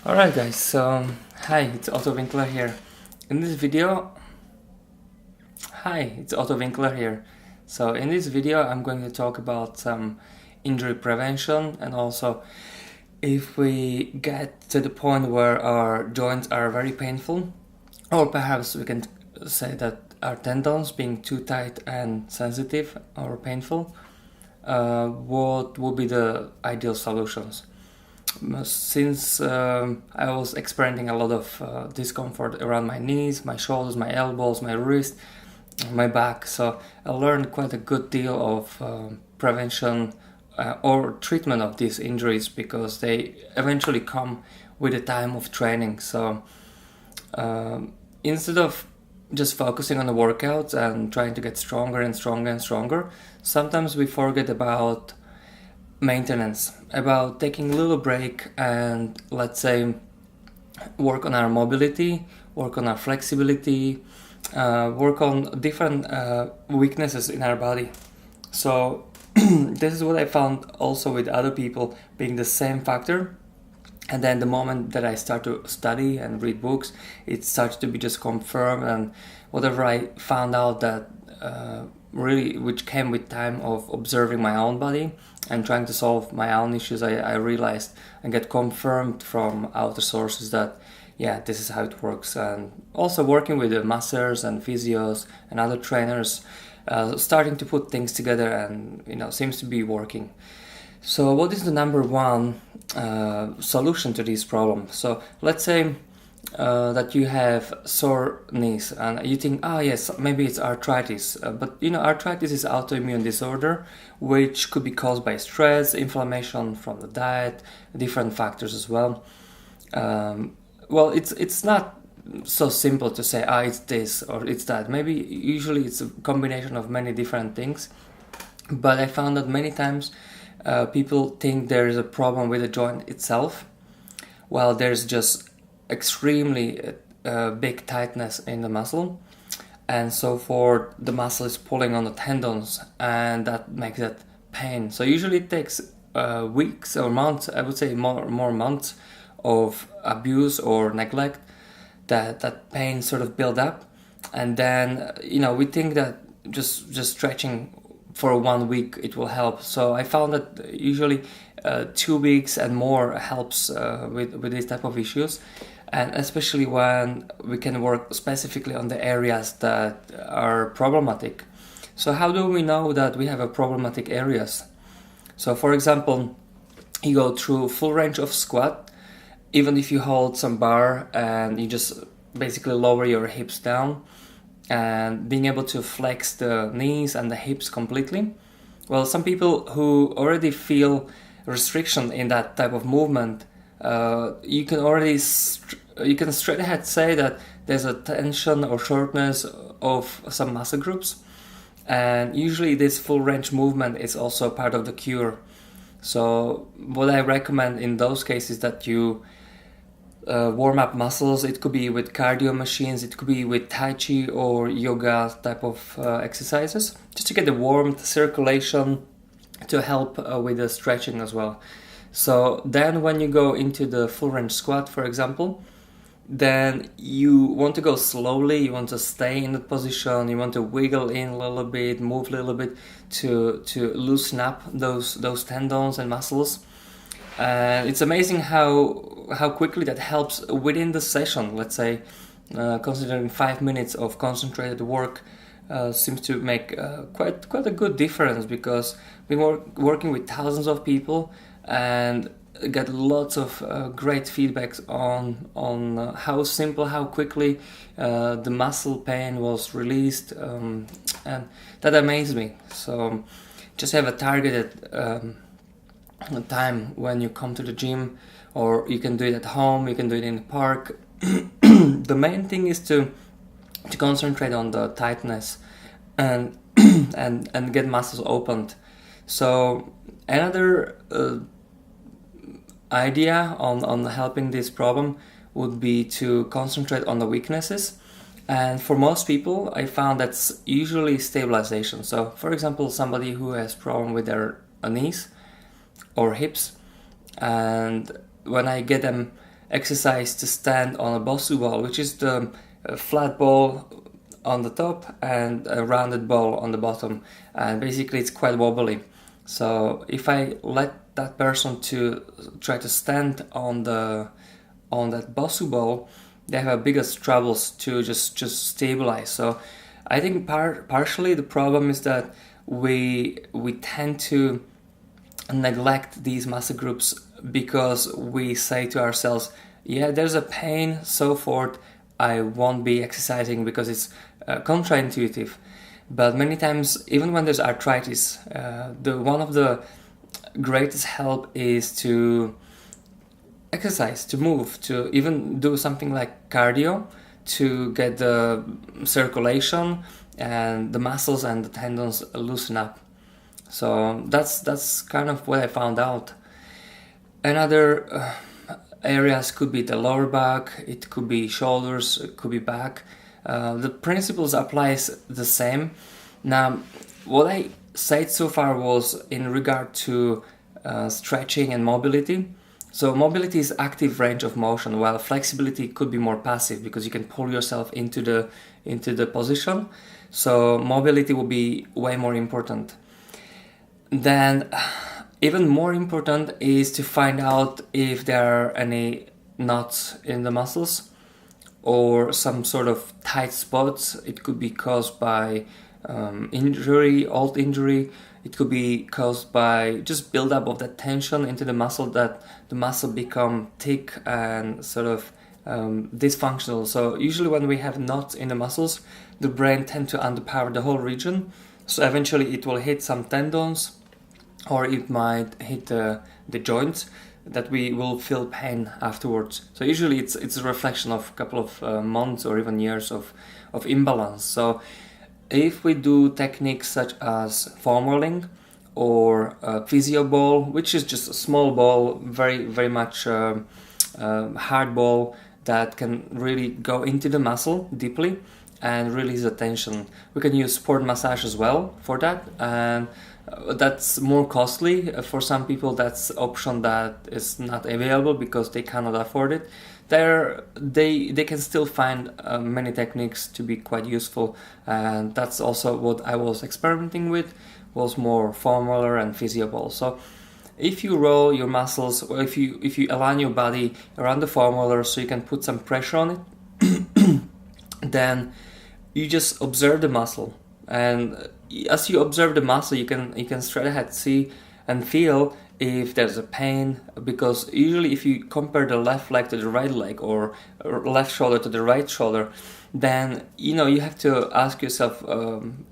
Alright guys, so hi, it's Oto Winkler here. In this video, So in this video I'm going to talk about some injury prevention, and also if we get to the point where our joints are very painful, or perhaps we can say that our tendons being too tight and sensitive or painful, what would be the ideal solutions? Since I was experiencing a lot of discomfort around my knees, my shoulders, my elbows, my wrist, my back, so I learned quite a good deal of prevention or treatment of these injuries, because they eventually come with the time of training. So instead of just focusing on the workouts and trying to get stronger and stronger and stronger, sometimes we forget about maintenance, about taking a little break and, let's say, work on our mobility, work on our flexibility, work on different weaknesses in our body. So this is what I found also with other people being the same factor. And then the moment that I start to study and read books, it starts to be just confirmed, and whatever I found out that really, which came with time of observing my own body and trying to solve my own issues, I realized and get confirmed from outer sources that yeah, this is how it works. And also working with the masseurs and physios and other trainers, starting to put things together, and seems to be working. So what is the number one solution to this problem? So let's say that you have sore knees and you think, yes, maybe it's arthritis. But arthritis is autoimmune disorder, which could be caused by stress, inflammation from the diet, different factors as well. Well, it's not so simple to say, it's this or it's that. Maybe usually it's a combination of many different things. But I found that many times people think there is a problem with the joint itself, while there's just extremely big tightness in the muscle, and so forth. The muscle is pulling on the tendons, and that makes it pain. So usually it takes weeks or months, I would say more months of abuse or neglect, that pain sort of build up. And then we think that just stretching for 1 week it will help. So I found that usually 2 weeks and more helps with these type of issues, and especially when we can work specifically on the areas that are problematic. So how do we know that we have a problematic areas? So for example, you go through full range of squat, even if you hold some bar and you just basically lower your hips down, and being able to flex the knees and the hips completely. Well, some people who already feel restriction in that type of movement, you can straight ahead say that there's a tension or shortness of some muscle groups, and usually this full range movement is also part of the cure. So what I recommend in those cases that you warm up muscles. It could be with cardio machines, it could be with Tai Chi or yoga type of exercises, just to get the warmth, circulation, to help with the stretching as well. So then when you go into the full range squat, for example, then you want to go slowly, you want to stay in the position, you want to wiggle in a little bit, move a little bit to loosen up those tendons and muscles. And it's amazing how quickly that helps within the session. Let's say, considering 5 minutes of concentrated work seems to make quite a good difference, because we're working with thousands of people and get lots of great feedbacks on how simple, how quickly the muscle pain was released, and that amazed me. So just have a targeted time when you come to the gym, or you can do it at home, you can do it in the park. The main thing is to concentrate on the tightness and and get muscles opened. So another idea on helping this problem would be to concentrate on the weaknesses. And for most people, I found that's usually stabilization. So for example, somebody who has problem with their knees or hips, and when I get them exercise to stand on a Bosu ball, which is the flat ball on the top and a rounded ball on the bottom, and basically it's quite wobbly. So if I let that person to try to stand on that Bosu ball, they have biggest troubles to just stabilize. So I think partially the problem is that we tend to neglect these muscle groups because we say to ourselves, yeah, there's a pain, so forth, I won't be exercising because it's contraintuitive. But many times, even when there's arthritis, one of the greatest help is to exercise, to move, to even do something like cardio to get the circulation and the muscles and the tendons loosen up. So that's kind of what I found out. Another areas could be the lower back, it could be shoulders, it could be back. The principles applies the same. Now, what I said so far was in regard to stretching and mobility. So mobility is active range of motion, while flexibility could be more passive because you can pull yourself into the position. So mobility will be way more important. Then even more important is to find out if there are any knots in the muscles or some sort of tight spots. It could be caused by injury, old injury. It could be caused by just buildup of that tension into the muscle, that the muscle become thick and sort of dysfunctional. So usually when we have knots in the muscles, the brain tend to underpower the whole region. So eventually it will hit some tendons, or it might hit the joints that we will feel pain afterwards. So usually it's a reflection of a couple of months or even years of imbalance. So if we do techniques such as foam rolling or physio ball, which is just a small ball, very, very much hard ball that can really go into the muscle deeply and release the tension. We can use sport massage as well for that, and that's more costly. For some people, that's option that is not available because they cannot afford it. They can still find many techniques to be quite useful, and that's also what I was experimenting with, was more foam roller and physio ball. So if you roll your muscles, or if you align your body around the foam roller so you can put some pressure on it, then you just observe the muscle, and as you observe the muscle, you can straight ahead see and feel if there's a pain, because usually if you compare the left leg to the right leg or left shoulder to the right shoulder, then you have to ask yourself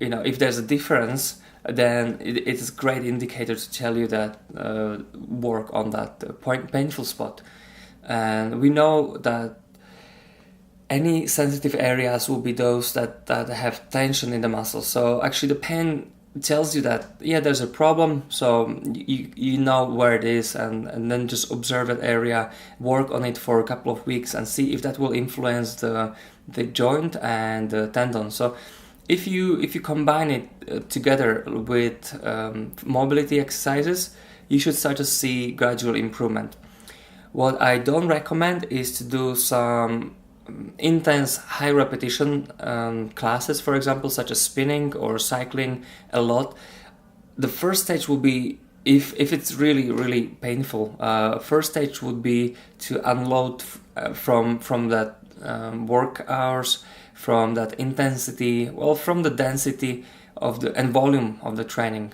if there's a difference, then it's a great indicator to tell you that work on that painful spot. And we know that any sensitive areas will be those that have tension in the muscles. So actually the pain tells you that, yeah, there's a problem, so you know where it is, and then just observe that area, work on it for a couple of weeks and see if that will influence the joint and the tendon. So if you combine it together with mobility exercises, you should start to see gradual improvement. What I don't recommend is to do some intense high repetition classes, for example, such as spinning or cycling a lot. The first stage will be, if it's really, really painful, first stage would be to unload from that work hours, from that intensity, from the density of and volume of the training.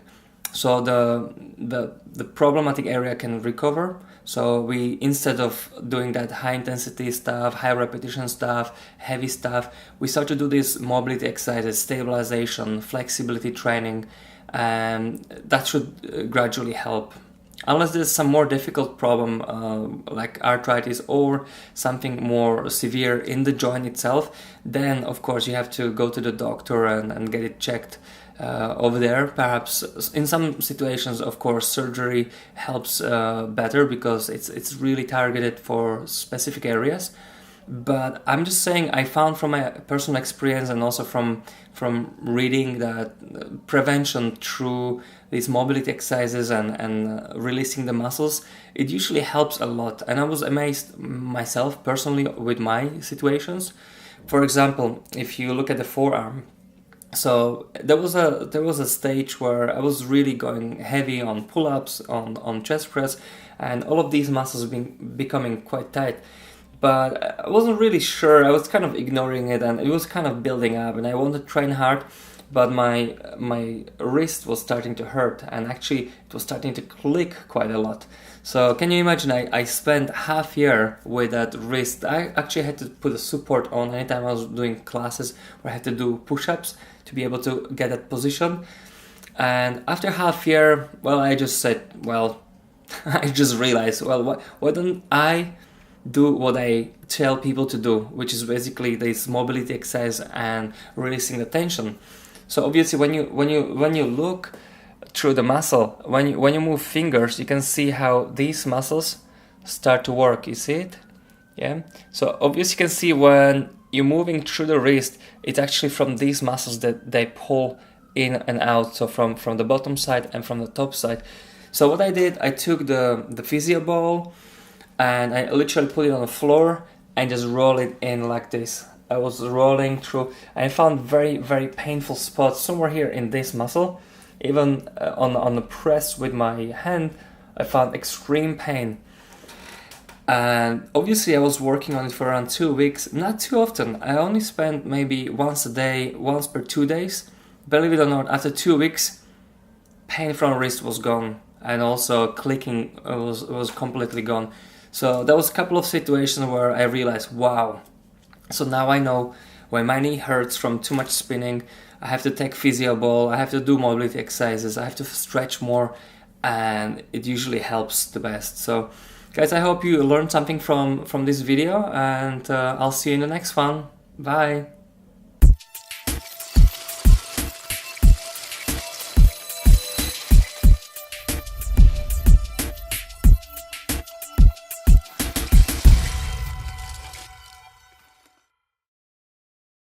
So the problematic area can recover. So we, instead of doing that high intensity stuff, high repetition stuff, heavy stuff, we start to do this mobility exercises, stabilization, flexibility training, and that should gradually help. Unless there's some more difficult problem like arthritis or something more severe in the joint itself, then of course you have to go to the doctor and get it checked over there. Perhaps in some situations, of course, surgery helps better because it's really targeted for specific areas. But I'm just saying, I found from my personal experience and also from reading that prevention through these mobility exercises and releasing the muscles, it usually helps a lot. And I was amazed myself personally with my situations. For example, if you look at the forearm, so there was a stage where I was really going heavy on pull-ups, on chest press, and all of these muscles been becoming quite tight. But I wasn't really sure. I was kind of ignoring it, and it was kind of building up. And I wanted to train hard, but my wrist was starting to hurt, and actually it was starting to click quite a lot. So can you imagine? I spent half year with that wrist. I actually had to put a support on anytime I was doing classes where I had to do push-ups to be able to get that position. And after half year, well, I just said, well, I just realized, well, why don't I do what I tell people to do, which is basically this mobility exercise and releasing the tension. So obviously, when you look through the muscle, when you move fingers, you can see how these muscles start to work. You see it? Yeah. So obviously, you can see when you're moving through the wrist, it's actually from these muscles that they pull in and out. So from the bottom side and from the top side. So what I did, I took the physio ball and I literally put it on the floor and just roll it in like this. I was rolling through, and I found very, very painful spots somewhere here in this muscle. Even on the press with my hand, I found extreme pain. And obviously I was working on it for around 2 weeks, not too often. I only spent maybe once a day, once per 2 days. Believe it or not, after 2 weeks, pain from wrist was gone, and also clicking was completely gone. So there was a couple of situations where I realized, wow. So now I know when my knee hurts from too much spinning, I have to take physio ball, I have to do mobility exercises, I have to stretch more, and it usually helps the best. So guys, I hope you learned something from this video, and I'll see you in the next one. Bye.